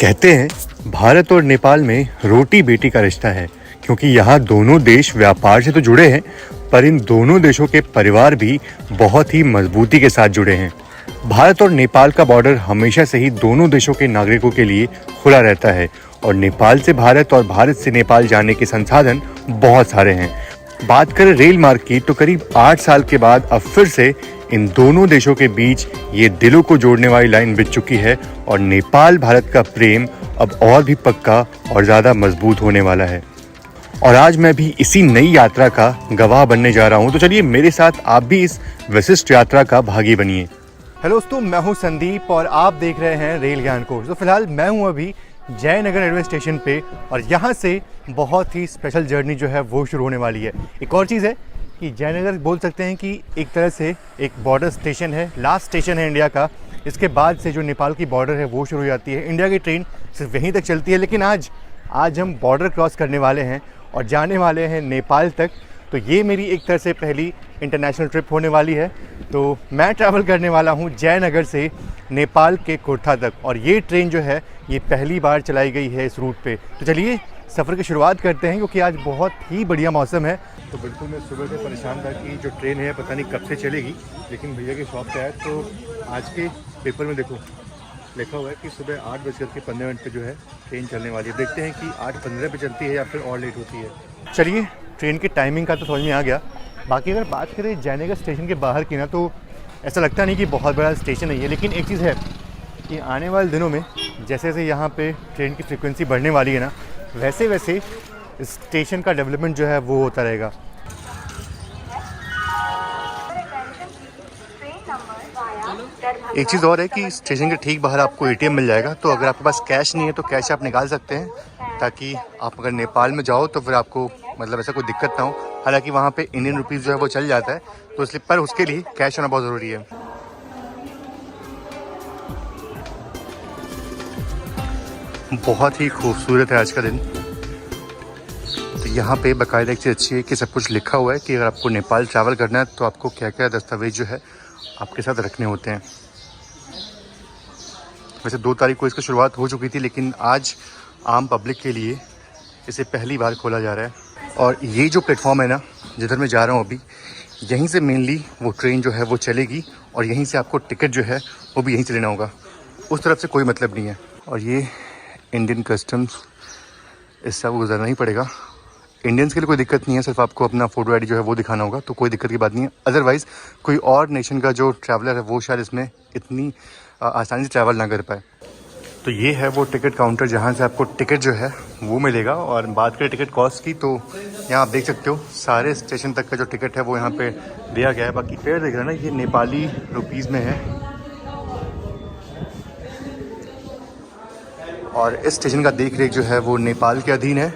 कहते हैं भारत और नेपाल में रोटी बेटी का रिश्ता है, क्योंकि यहाँ दोनों देश व्यापार से तो जुड़े हैं, पर इन दोनों देशों के परिवार भी बहुत ही मजबूती के साथ जुड़े हैं। भारत और नेपाल का बॉर्डर हमेशा से ही दोनों देशों के नागरिकों के लिए खुला रहता है और नेपाल से भारत और भारत से नेपाल जाने के संसाधन बहुत सारे हैं। बात करें रेल मार्ग की तो करीब 8 साल के बाद अब फिर से इन दोनों देशों के बीच ये दिलों को जोड़ने वाली लाइन बिछ चुकी है और नेपाल भारत का प्रेम अब और भी पक्का और ज़्यादा मजबूत होने वाला है। और आज मैं भी इसी नई यात्रा का गवाह बनने जा रहा हूँ, तो चलिए मेरे साथ आप भी इस विशिष्ट यात्रा का भागी बनिए। हेलो दोस्तों, मैं हूँ संदीप और आप देख रहे हैं रेल ज्ञान कोर्स। तो फिलहाल मैं हूँ अभी जयनगर रेलवे स्टेशन पे और यहाँ से बहुत ही स्पेशल जर्नी जो है वो शुरू होने वाली है। एक और चीज़ है कि जयनगर बोल सकते हैं कि एक तरह से एक बॉर्डर स्टेशन है, लास्ट स्टेशन है इंडिया का। इसके बाद से जो नेपाल की बॉर्डर है वो शुरू हो जाती है। इंडिया की ट्रेन सिर्फ वहीं तक चलती है, लेकिन आज हम बॉर्डर क्रॉस करने वाले हैं और जाने वाले हैं नेपाल तक। तो ये मेरी एक तरह से पहली इंटरनेशनल ट्रिप होने वाली है। तो मैं ट्रैवल करने वाला हूँ जयनगर से नेपाल के कुर्था तक और ये ट्रेन जो है ये पहली बार चलाई गई है इस रूट पे। तो चलिए सफ़र की शुरुआत करते हैं, क्योंकि आज बहुत ही बढ़िया मौसम है। तो बिल्कुल मैं सुबह से परेशान था कि जो ट्रेन है पता नहीं कब से चलेगी, लेकिन भैया की शॉप पे आया तो आज के पेपर में देखो लिखा हुआ है कि सुबह 8:15 पे जो है ट्रेन चलने वाली है। देखते हैं कि 8:15 पे चलती है या फिर और लेट होती है। चलिए ट्रेन की टाइमिंग का तो समझ में आ गया। बाकी अगर बात करें जयनगर स्टेशन के बाहर की ना, तो ऐसा लगता नहीं कि बहुत बड़ा स्टेशन है ये, लेकिन एक चीज़ है कि आने वाले दिनों में जैसे जैसे यहाँ पे ट्रेन की फ्रिक्वेंसी बढ़ने वाली है ना, वैसे वैसे स्टेशन का डेवलपमेंट जो है वो होता रहेगा। एक चीज़ और है कि स्टेशन के ठीक बाहर आपको एटीएम मिल जाएगा, तो अगर आपके पास कैश नहीं है तो कैश आप निकाल सकते हैं, ताकि आप अगर नेपाल में जाओ तो फिर आपको मतलब ऐसा कोई दिक्कत ना हो। हालांकि वहाँ पे इंडियन रुपीज़ जो है वो चल जाता है, तो इसलिए पर उसके लिए कैश होना बहुत ज़रूरी है। बहुत ही खूबसूरत है आज का दिन। तो यहाँ पे बाकायदा एक चीज़ अच्छी है कि सब कुछ लिखा हुआ है कि अगर आपको नेपाल ट्रैवल करना है तो आपको क्या क्या दस्तावेज जो है आपके साथ रखने होते हैं। वैसे 2 तारीख को इसकी शुरुआत हो चुकी थी, लेकिन आज आम पब्लिक के लिए इसे पहली बार खोला जा रहा है। और ये जो प्लेटफॉर्म है ना, जिधर मैं जा रहा हूँ अभी, यहीं से मेनली वो ट्रेन जो है वो चलेगी और यहीं से आपको टिकट जो है वो भी यहीं से लेना होगा। उस तरफ से कोई मतलब नहीं है। और ये इंडियन कस्टम्स, इससे आपको गुजरना ही पड़ेगा। इंडियंस के लिए कोई दिक्कत नहीं है, सिर्फ आपको अपना फ़ोटो आईडी जो है वो दिखाना होगा, तो कोई दिक्कत की बात नहीं है। अदरवाइज़ कोई और नेशन का जो ट्रैवलर है वो शायद इसमें इतनी आसानी से ट्रैवल ना कर पाए। तो ये है वो टिकट काउंटर जहाँ से आपको टिकट जो है वो मिलेगा। और बात करें टिकट कॉस्ट की, तो यहाँ आप देख सकते हो सारे स्टेशन तक का जो टिकट है वो यहाँ पे दिया गया है। बाकी फेयर देख रहे हैं ना, ये नेपाली रुपीज़ में है। और इस स्टेशन का देख रेख जो है वो नेपाल के अधीन है।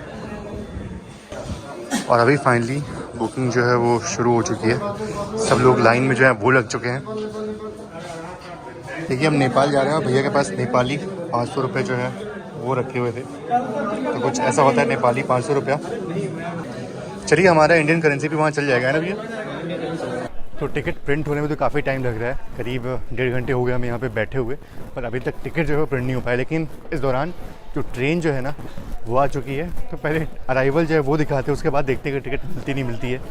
और अभी फाइनली बुकिंग जो है वो शुरू हो चुकी है। सब लोग लाइन में जो है वो लग चुके हैं। देखिए हम नेपाल जा रहे हैं और भैया के पास नेपाली 500 रुपये जो है वो रखे हुए थे। तो कुछ ऐसा होता है नेपाली 500 रुपया। चलिए हमारा इंडियन करेंसी भी वहाँ चल जाएगा ना भैया। तो टिकट प्रिंट होने में तो काफ़ी टाइम लग रहा है, करीब 1.5 घंटे हो गए हम यहाँ पे बैठे हुए, पर अभी तक टिकट जो है प्रिंट नहीं हो पाया। लेकिन इस दौरान जो ट्रेन जो है ना वो आ चुकी है, तो पहले अराइवल जो है वो दिखाते हैं, उसके बाद देखते हैं कि टिकट मिलती नहीं मिलती है।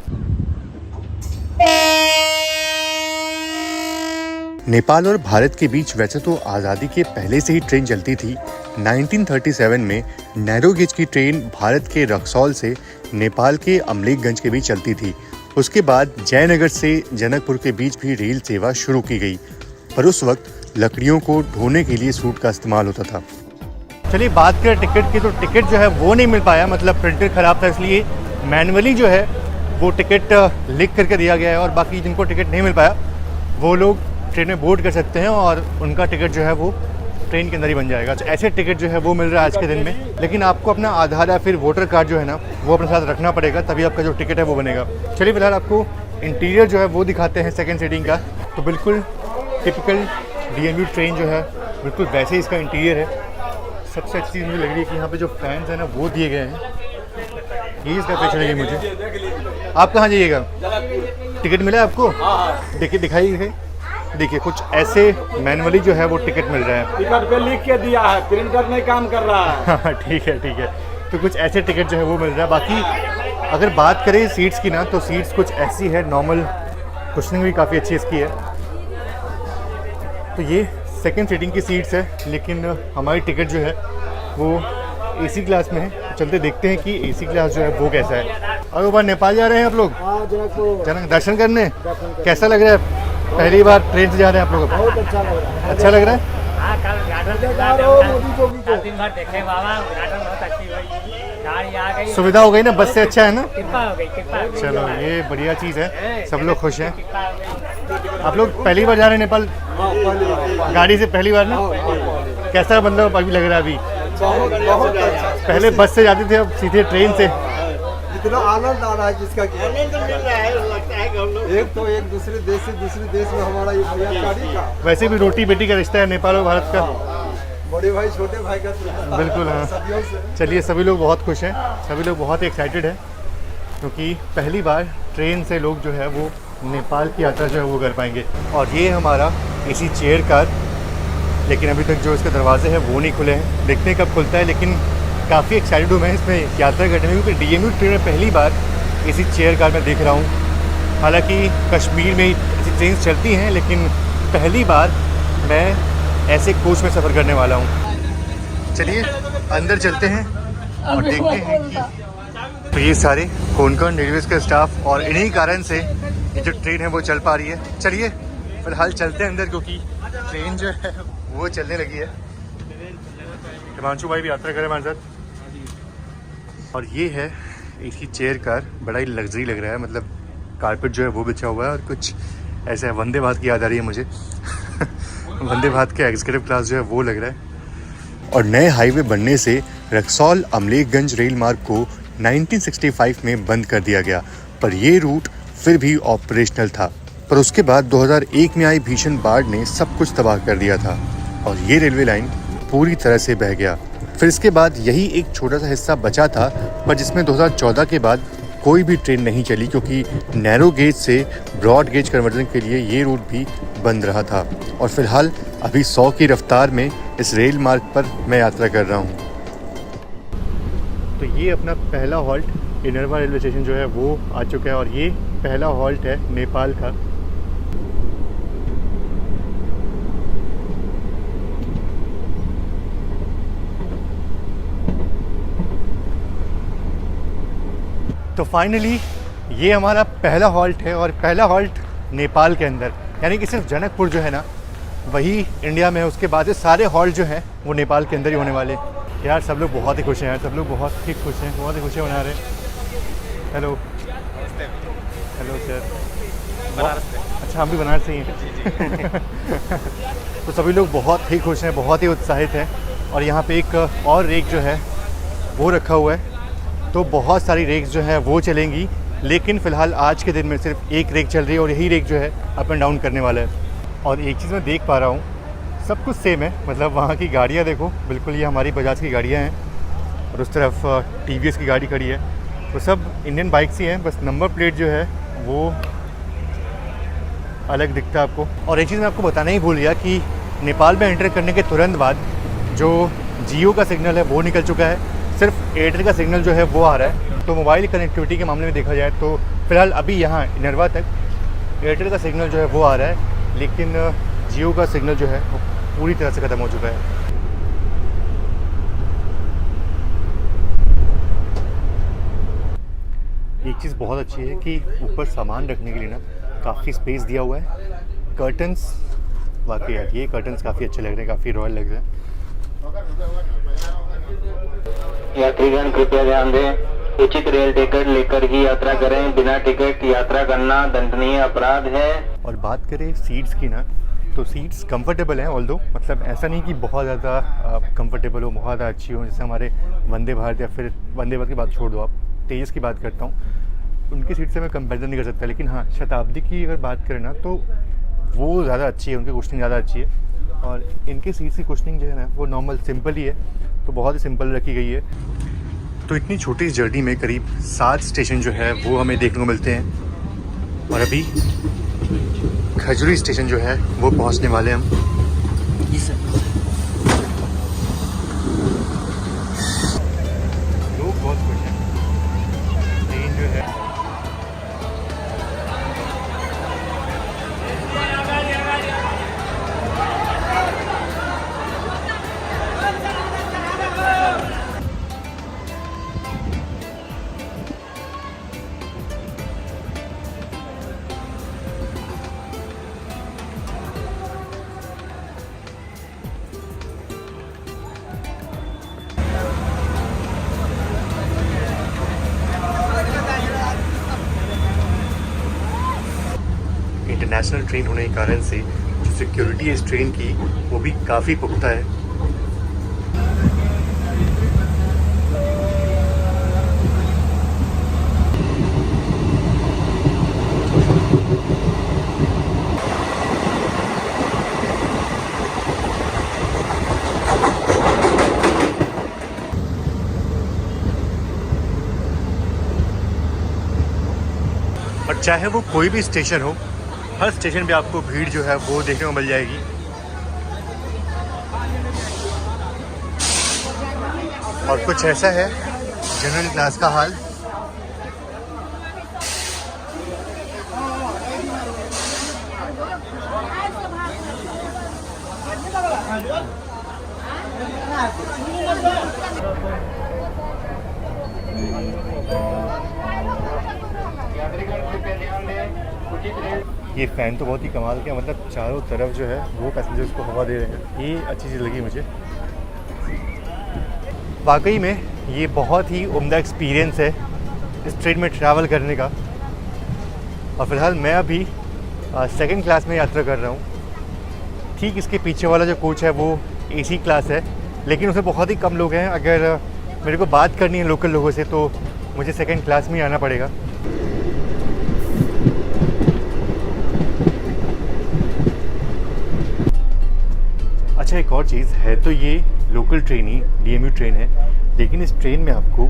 नेपाल और भारत के बीच वैसे तो आज़ादी के पहले से ही ट्रेन चलती थी। 1937 में नैरो गेज की ट्रेन भारत के रक्सौल से नेपाल के अमलेखगंज के बीच चलती थी। उसके बाद जयनगर से जनकपुर के बीच भी रेल सेवा शुरू की गई, पर उस वक्त लकड़ियों को ढोने के लिए सूट का इस्तेमाल होता था। चलिए बात करें टिकट की, तो टिकट जो है वो नहीं मिल पाया, मतलब प्रिंटर ख़राब था, इसलिए मैनुअली जो है वो टिकट लिख करके दिया गया है। और बाकी जिनको टिकट नहीं मिल पाया वो लोग ट्रेन में बोर्ड कर सकते हैं और उनका टिकट जो है वो ट्रेन के अंदर ही बन जाएगा। तो ऐसे टिकट जो है वो मिल रहा है आज के दिन में। लेकिन आपको अपना आधार या फिर वोटर कार्ड जो है ना वो अपने साथ रखना पड़ेगा, तभी आपका जो टिकट है वो बनेगा। चलिए फिलहाल आपको इंटीरियर जो है वो दिखाते हैं सेकंड सीटिंग का। तो बिल्कुल टिपिकल DNV ट्रेन जो है बिल्कुल वैसे ही इसका इंटीरियर है। सबसे अच्छी चीज़ मुझे लग रही है कि यहाँ पे जो फैंस हैं ना वो दिए गए हैं, ये इसका पीछे लगी मुझे। आप कहाँ जाइएगा? टिकट मिला है आपको? देखिए दिखाइए। देखिए कुछ ऐसे मैनुअली जो है वो टिकट मिल रहा है। टिकट पे लिख के दिया है, प्रिंटर नहीं काम कर रहा है। हाँ ठीक है। तो कुछ ऐसे टिकट जो है वो मिल रहा है। बाकी अगर बात करें सीट्स की ना, तो सीट्स कुछ ऐसी है नॉर्मल, कुशनिंग भी काफ़ी अच्छी इसकी है। तो ये सेकंड सीटिंग की सीट्स है, लेकिन हमारी टिकट जो है वो एसी क्लास में है। तो चलते देखते हैं कि एसी क्लास जो है वो कैसा है। और एक बार नेपाल जा रहे हैं आप लोग जनक दर्शन करने, कैसा लग रहा है? पहली बार ट्रेन से जा रहे हैं आप लोग? बहुत अच्छा लग रहा है। अच्छा लग रहा है। सुविधा हो गई ना, बस से अच्छा है ना? चलो ये बढ़िया चीज़ है, सब लोग खुश हैं। आप लोग पहली बार जा रहे हैं नेपाल गाड़ी से? पहली बार ना? कैसा मतलब अभी लग रहा है? अभी बहुत अच्छा। पहले बस से जाते थे, अब सीधे ट्रेन से। इतना आनंद आ रहा है जिसका आनंद मिल रहा है, लगता है कि हम लोग एक तो एक दूसरे देश से दूसरे देश में हमारा ये भैयाचारी का, वैसे भी रोटी बेटी का रिश्ता है नेपाल और भारत का। बड़े भाई छोटे भाई का रिश्ता। बिल्कुल हाँ। सदियों से। चलिए सभी लोग बहुत खुश हैं, सभी लोग बहुत एक्साइटेड हैं, क्योंकि पहली बार ट्रेन से लोग जो है वो नेपाल की यात्रा जो है वो कर पाएंगे। और ये हमारा एसी चेयर कार, लेकिन अभी तक जो इसके दरवाजे हैं वो नहीं खुले हैं, देखते हैं कब खुलता है। लेकिन काफ़ी एक्साइटेड हूँ मैं इसमें यात्रा करने में, क्योंकि डीएमयू ट्रेन में पहली बार एसी चेयर कार में देख रहा हूँ। हालांकि कश्मीर में ऐसी ट्रेन चलती हैं, लेकिन पहली बार मैं ऐसे कोच में सफ़र करने वाला हूँ। चलिए अंदर चलते हैं और देखते हैं कि तो ये सारे कोंकण रेलवेज़ का स्टाफ, और इन्हीं कारण से ये जो ट्रेन है वो चल पा रही है। चलिए फिलहाल चलते हैं अंदर, क्योंकि ट्रेन जो है वो चलने लगी है। हिमांशु भाई भी यात्रा करें हमारे साथ। और ये है एसी चेयर कार, बड़ा ही लग्जरी लग रहा है, मतलब कारपेट जो है वो बिछा हुआ है, और कुछ ऐसे वंदे भारत की याद आ रही है मुझे। वंदे भारत के एग्जीक्यूटिव क्लास जो है वो लग रहा है। और नए हाईवे बनने से रक्सौल अमलेखगंज रेल मार्ग को 1965 में बंद कर दिया गया, पर ये रूट फिर भी ऑपरेशनल था। पर उसके बाद 2001 में आई भीषण बाढ़ ने सब कुछ तबाह कर दिया था, और ये रेलवे लाइन पूरी तरह से बह गया। फिर इसके बाद यही एक छोटा सा हिस्सा बचा था, पर जिसमें 2014 के बाद कोई भी ट्रेन नहीं चली, क्योंकि नैरो गेज से ब्रॉड गेज कन्वर्जन के लिए ये रूट भी बंद रहा था। और फिलहाल अभी 100 की रफ्तार में इस रेल मार्ग पर मैं यात्रा कर रहा हूँ। तो ये अपना पहला हॉल्ट इनरवा रेलवे स्टेशन जो है वो आ चुका है, और ये पहला हॉल्ट है नेपाल का। तो फाइनली ये हमारा पहला हॉल्ट है, और पहला हॉल्ट नेपाल के अंदर, यानी कि सिर्फ जनकपुर जो है ना वही इंडिया में है। उसके बाद सारे हॉल्ट जो हैं वो नेपाल के अंदर ही होने वाले। यार सब लोग बहुत ही खुश हैं यार, सब लोग बहुत ही खुश हैं, बहुत ही खुशियाँ मना रहे हैं। Hello hello sir. अच्छा हम भी बनारस से ही हैं। तो सभी लोग बहुत ही खुश हैं, बहुत ही उत्साहित हैं। और यहाँ पे एक और रेक जो है वो रखा हुआ है, तो बहुत सारी रेक्स जो है वो चलेंगी, लेकिन फ़िलहाल आज के दिन में सिर्फ एक रेक चल रही है, और यही रेक जो है अप एंड डाउन करने वाला है। और एक चीज़ मैं देख पा रहा हूँ, सब कुछ सेम है, मतलब वहाँ की गाड़ियाँ देखो, बिल्कुल ये हमारी बजाज की गाड़ियाँ हैं, और उस तरफ टीवीएस की गाड़ी खड़ी है, तो सब इंडियन बाइक्स ही हैं, बस नंबर प्लेट जो है वो अलग दिखता है आपको। और एक चीज़ मैं आपको बताना ही भूल गया कि नेपाल में एंटर करने के तुरंत बाद जो जियो का सिग्नल है वो निकल चुका है, सिर्फ एयरटेल का सिग्नल जो है वो आ रहा है। तो मोबाइल कनेक्टिविटी के मामले में देखा जाए तो फिलहाल अभी यहाँ इनरवा तक एयरटेल का सिग्नल जो है वो आ रहा है, लेकिन जियो का सिग्नल जो है वो पूरी तरह से ख़त्म हो चुका है। एक चीज़ बहुत अच्छी है कि ऊपर सामान रखने के लिए ना काफ़ी स्पेस दिया हुआ है। कर्टन्स, वाकई यार ये कर्टन्स काफ़ी अच्छे लग रहे हैं, काफ़ी रॉयल लग रहे हैं। यात्रीगण कृपया ध्यान दें, उचित रेल टिकट लेकर ही यात्रा करें, बिना टिकट यात्रा करना दंडनीय अपराध है। और बात करें सीट्स की ना, तो सीट्स कंफर्टेबल हैं, ऑल्दो मतलब ऐसा नहीं कि बहुत ज़्यादा कंफर्टेबल हो, बहुत ज़्यादा अच्छी हो, जैसे हमारे वंदे भारत या फिर वंदे भारत की बात छोड़ दो, आप तेजस की बात करता हूँ, उनकी सीट से मैं कंपेरिजन नहीं कर सकता। लेकिन हाँ, शताब्दी की अगर बात करें ना तो वो ज़्यादा अच्छी है, उनकी कुशनिंग ज़्यादा अच्छी है, और इनकी सीट्स की कुशनिंग जो है ना वो नॉर्मल सिंपल ही है, तो बहुत ही सिंपल रखी गई है। तो इतनी छोटी जर्नी में करीब 7 स्टेशन जो है वो हमें देखने को मिलते हैं, और अभी खजूरी स्टेशन जो है वो पहुंचने वाले हम। जी सर। लोग बहुत खुश हैं। ट्रेन जो है इंटरनेशनल ट्रेन होने के कारण से जो सिक्योरिटी है इस ट्रेन की वो भी काफ़ी पुख्ता है। और चाहे वो कोई भी स्टेशन हो, हर स्टेशन पे आपको भीड़ जो है वो देखने को मिल जाएगी। और कुछ ऐसा है जनरल क्लास का हाल। ये फ़ैन तो बहुत ही कमाल का, मतलब चारों तरफ जो है वो पैसेंजर्स को हवा दे रहे हैं। ये अच्छी चीज़ लगी मुझे। वाकई में ये बहुत ही उम्दा एक्सपीरियंस है इस ट्रेन में ट्रैवल करने का। और फ़िलहाल मैं अभी सेकंड क्लास में यात्रा कर रहा हूँ। ठीक इसके पीछे वाला जो कोच है वो AC क्लास है, लेकिन उसमें बहुत ही कम लोग हैं। अगर मेरे को बात करनी है लोकल लोगों से तो मुझे सेकंड क्लास में ही आना पड़ेगा। अच्छा, एक और चीज़ है तो ये लोकल ट्रेन ही DMU ट्रेन है, लेकिन इस ट्रेन में आपको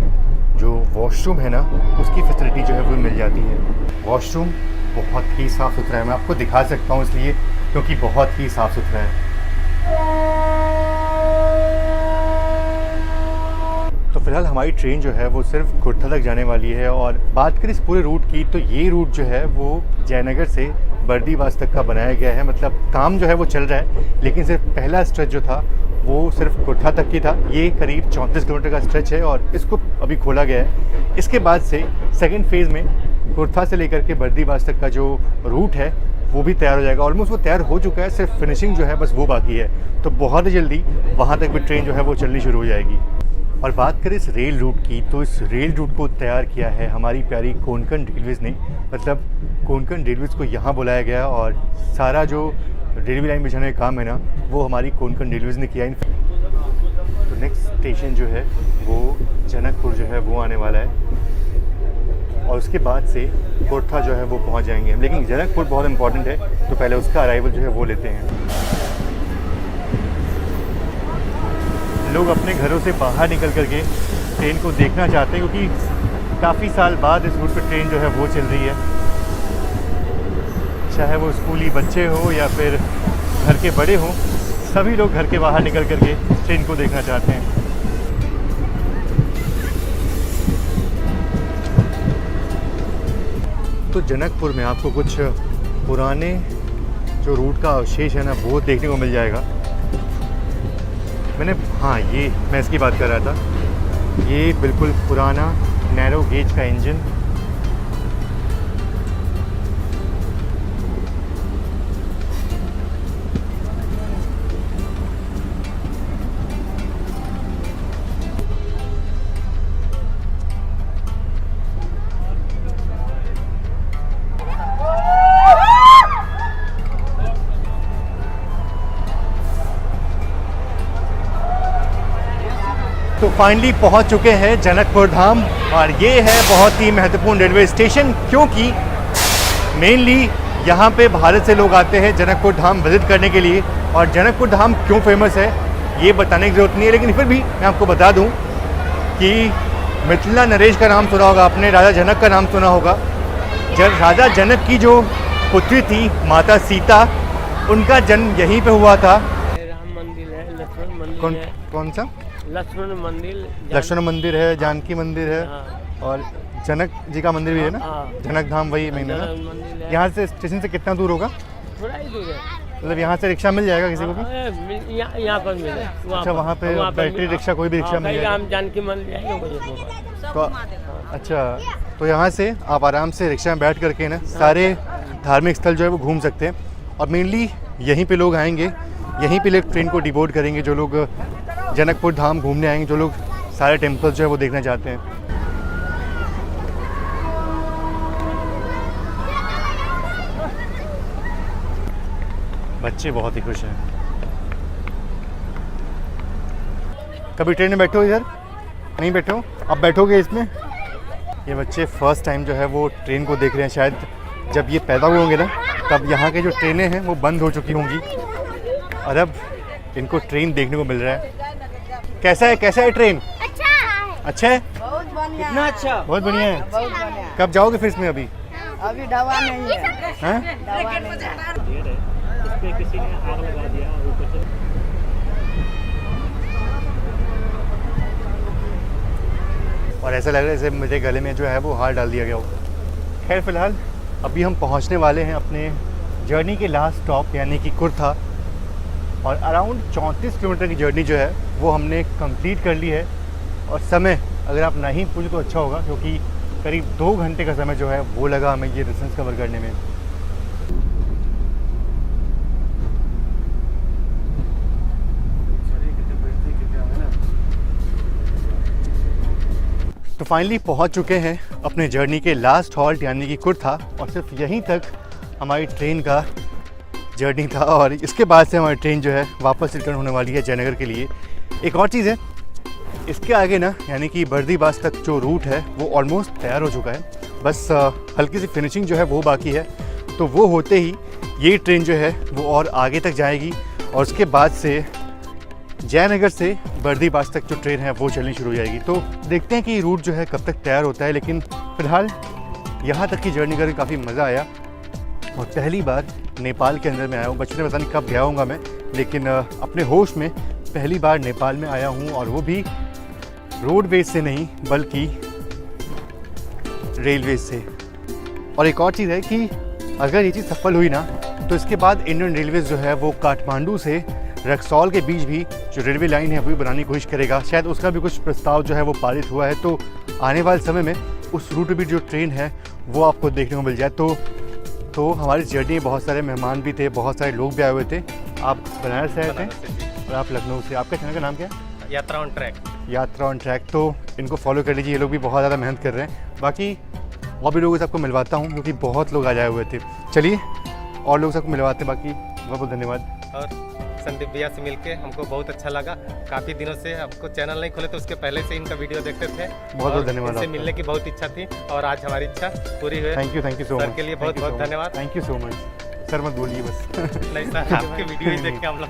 जो वॉशरूम है ना उसकी फैसिलिटी जो है वो मिल जाती है। वॉशरूम बहुत ही साफ़ सुथरा है। मैं आपको दिखा सकता हूँ इसलिए क्योंकि बहुत ही साफ़ सुथरा है। तो फिलहाल हमारी ट्रेन जो है वो सिर्फ खुर्था तक जाने वाली है। और बात करें इस पूरे रूट की तो ये रूट जो है वो जयनगर से बर्दीवास तक का बनाया गया है। मतलब काम जो है वो चल रहा है, लेकिन सिर्फ पहला स्ट्रेच जो था वो सिर्फ खुर्था तक की था। ये करीब 34 किलोमीटर का स्ट्रेच है और इसको अभी खोला गया है। इसके बाद से सेकेंड फेज़ में खुर्था से लेकर के बर्दीवास तक का जो रूट है वो भी तैयार हो जाएगा। ऑलमोस्ट वो तैयार हो चुका है, सिर्फ फिनिशिंग जो है बस वो बाकी है। तो बहुत ही जल्दी वहाँ तक भी ट्रेन जो है वो चलनी शुरू हो जाएगी। और बात करें इस रेल रूट की तो इस रेल रूट को तैयार किया है हमारी प्यारी कोंकण रेलवेज़ ने। मतलब कोंकण रेलवेज़ को यहाँ बुलाया गया और सारा जो रेलवे लाइन बिछाने का काम है ना वो हमारी कोंकण रेलवेज़ ने किया। तो नेक्स्ट स्टेशन जो है वो जनकपुर जो है वो आने वाला है और उसके बाद से खुर्था जो है वो पहुँच जाएंगे। लेकिन जनकपुर बहुत इंपॉर्टेंट है तो पहले उसका अराइवल जो है वो लेते हैं। लोग अपने घरों से बाहर निकल करके ट्रेन को देखना चाहते हैं क्योंकि काफ़ी साल बाद इस रूट पर ट्रेन जो है वो चल रही है। चाहे वो स्कूली बच्चे हो या फिर घर के बड़े हों, सभी लोग घर के बाहर निकल करके ट्रेन को देखना चाहते हैं। तो जनकपुर में आपको कुछ पुराने जो रूट का अवशेष है ना वो देखने को मिल जाएगा। मैं इसकी बात कर रहा था। ये बिल्कुल पुराना नैरो गेज का इंजन। तो फाइनली पहुंच चुके हैं जनकपुर धाम और ये है बहुत ही महत्वपूर्ण रेलवे स्टेशन क्योंकि मेनली यहाँ पे भारत से लोग आते हैं जनकपुर धाम विजिट करने के लिए। और जनकपुर धाम क्यों फेमस है ये बताने की ज़रूरत नहीं है, लेकिन फिर भी मैं आपको बता दूँ कि मिथिला नरेश का नाम सुना होगा आपने, राजा जनक का नाम सुना होगा। राजा जनक की जो पुत्री थी माता सीता, उनका जन्म यहीं पे हुआ था। राम मंदिर है, लक्ष्मण मंदिर है, कौन सा? लक्ष्मण मंदिर, लक्ष्मण मंदिर है, जानकी मंदिर है, हाँ, और जनक जी का मंदिर भी है ना, हाँ। जनक धाम वही मेन है ना। जनक मंदिर है। यहाँ से स्टेशन से कितना दूर होगा? थोड़ा ही दूर है। मतलब यहाँ से रिक्शा मिल जाएगा किसी को भी? यहाँ पर मिले। अच्छा, वहाँ पे बैटरी रिक्शा कोई भी रिक्शा मिल जाएगा? हम जानकी मंदिर जाएंगे। तो अच्छा, तो यहाँ से आप आराम से रिक्शा में बैठ करके ना सारे धार्मिक स्थल जो है वो घूम सकते हैं। और मेनली यहीं पे लोग आएंगे, यहीं पे लोग ट्रेन को डिबोर्ड करेंगे, जो लोग जनकपुर धाम घूमने आएंगे, जो लोग सारे टेम्पल्स जो है वो देखना चाहते हैं। बच्चे बहुत ही खुश हैं। कभी ट्रेन में बैठे हो इधर? नहीं बैठे हो? अब बैठोगे इसमें? ये बच्चे फर्स्ट टाइम जो है वो ट्रेन को देख रहे हैं। शायद जब ये पैदा हुए होंगे ना, तब यहाँ के जो ट्रेनें हैं वो बंद हो चुकी होंगी, और अब इनको ट्रेन देखने को मिल रहा है। कैसा है ट्रेन? अच्छा है? बहुत बढ़िया। कितना अच्छा। बहुत बढ़िया है। बहुत बढ़िया। कब जाओगे फिर इसमें? अभी अभी दवा नहीं है। हैं? दवा नहीं है। किसी ने आग लगा दिया ऊपर से। और ऐसा लग रहा है जैसे मेरे गले में जो है वो हार डाल दिया गया हो। खैर फिलहाल अभी हम पहुंचने वाले हैं अपने जर्नी के लास्ट स्टॉप यानी कि कुर्था, और अराउंड 34 किलोमीटर की जर्नी जो है वो हमने कंप्लीट कर ली है। और समय अगर आप नहीं पूछे तो अच्छा होगा, क्योंकि करीब 2 घंटे का समय जो है वो लगा हमें ये डिस्टेंस कवर करने में। तो फाइनली पहुंच चुके हैं अपने जर्नी के लास्ट हॉल्ट यानी कि कुर्था, और सिर्फ यहीं तक हमारी ट्रेन का जर्नी था। और इसके बाद से हमारी ट्रेन जो है वापस रिटर्न होने वाली है जयनगर के लिए। एक और चीज़ है, इसके आगे ना यानी कि बर्दीबास तक जो रूट है वो ऑलमोस्ट तैयार हो चुका है, बस हल्की सी फिनिशिंग जो है वो बाकी है। तो वो होते ही ये ट्रेन जो है वो और आगे तक जाएगी, और उसके बाद से जयनगर से बर्दीबास तक जो ट्रेन है वो चलनी शुरू हो जाएगी। तो देखते हैं कि रूट जो है कब तक तैयार होता है, लेकिन फ़िलहाल यहाँ तक की जर्नी करके काफ़ी मज़ा आया। और पहली बार नेपाल के अंदर में आया हूँ। बचपन में पता नहीं कब गया हूँगा मैं, लेकिन अपने होश में पहली बार नेपाल में आया हूँ, और वो भी रोडवेज से नहीं बल्कि रेलवे से। और एक और चीज़ है कि अगर ये चीज़ सफल हुई ना, तो इसके बाद इंडियन रेलवेज़ जो है वो काठमांडू से रक्सौल के बीच भी जो रेलवे लाइन है वो भी बनाने की कोशिश करेगा। शायद उसका भी कुछ प्रस्ताव जो है वो पारित हुआ है। तो आने वाले समय में उस रूट पर भी जो ट्रेन है वो आपको देखने को मिल जाए। तो हमारी जर्नी में बहुत सारे मेहमान भी थे, बहुत सारे लोग भी आए हुए थे। आप बनारस से आए थे और आप लखनऊ से। आपका चैनल का नाम क्या है? यात्रा ऑन ट्रैक। यात्रा ऑन ट्रैक। तो इनको फॉलो कर लीजिए, ये लोग भी बहुत ज़्यादा मेहनत कर रहे हैं। बाकी और भी लोगों से आपको मिलवाता हूँ, क्योंकि बहुत लोग आ आए हुए थे। चलिए और लोगों से आपको मिलवाते हैं। बाकी बहुत बहुत धन्यवाद। और संदीप भैया से मिलके हमको बहुत अच्छा लगा। काफ़ी दिनों से आपको चैनल नहीं खोले तो उसके पहले से इनका वीडियो देखते थे। बहुत बहुत धन्यवाद। इनसे आपका। मिलने की बहुत इच्छा थी और आज हमारी इच्छा पूरी हुई। Thank you so sir much. के लिए बहुत बहुत धन्यवाद। Thank you so much. Sir मत बोलिए बस। नहीं सर, आपके वीडियो ही देख के हम लोग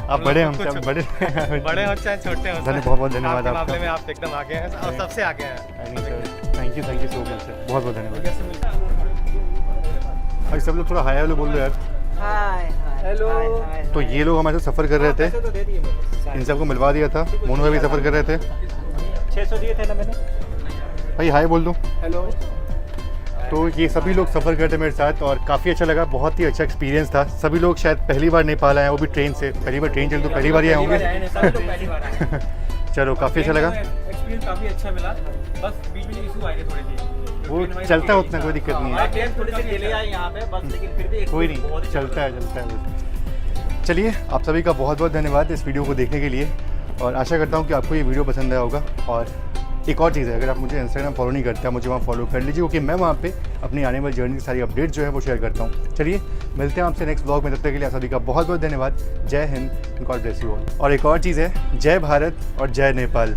आप बड़े हमसे कुछ- बड़े बड़े हो चाहे छोटे हो सर, बहुत बहुत धन्यवाद आपके आपका। मामले में आप एकदम आगे हैं और सबसे आगे हैं। Thank you so much sir. बहुत बहुत धन्यवाद। अरे सब लोग थोड़ा हाय हेलो बोल रहे यार। Hi hello. तो ये लोग हमारे साथ सफ़र कर रहे थे, इन सबको मिलवा दिया था। मोनू भाई भी सफ़र कर रहे थे। 600 दिए थे ना मैंने। भाई हाय बोल दो। हेलो। तो ये सभी लोग सफ़र करते मेरे साथ और काफ़ी अच्छा लगा। बहुत ही अच्छा एक्सपीरियंस था। सभी लोग शायद पहली बार नेपाल आए, वो भी ट्रेन से। पहली बार ट्रेन चल तो पहली बार ही आए होंगे। चलो काफ़ी अच्छा लगा। एक्सपीरियंस काफ़ी अच्छा मिला। बस बीच में इशू आए थे थोड़े से। वो चलता है, उतना कोई दिक्कत नहीं है। ट्रेन थोड़ी सी डिले आई यहाँ पे बस, लेकिन फिर भी कोई नहीं, चलता है बस। चलिए आप सभी का बहुत बहुत धन्यवाद इस वीडियो को देखने के लिए, और आशा करता हूँ कि आपको ये वीडियो पसंद आया होगा। और एक और चीज़ है, अगर आप मुझे इंस्टाग्राम फॉलो नहीं करते, आप मुझे वहाँ फॉलो कर लीजिए, क्योंकि मैं वहाँ पे अपनी आने वाली जर्नी की सारी अपडेट जो है वो शेयर करता हूँ। चलिए मिलते हैं आपसे नेक्स्ट ब्लॉग में। तब तक के लिए आप सभी का बहुत बहुत धन्यवाद। जय Hind, God bless you all. और एक और चीज़ है, जय भारत और जय नेपाल।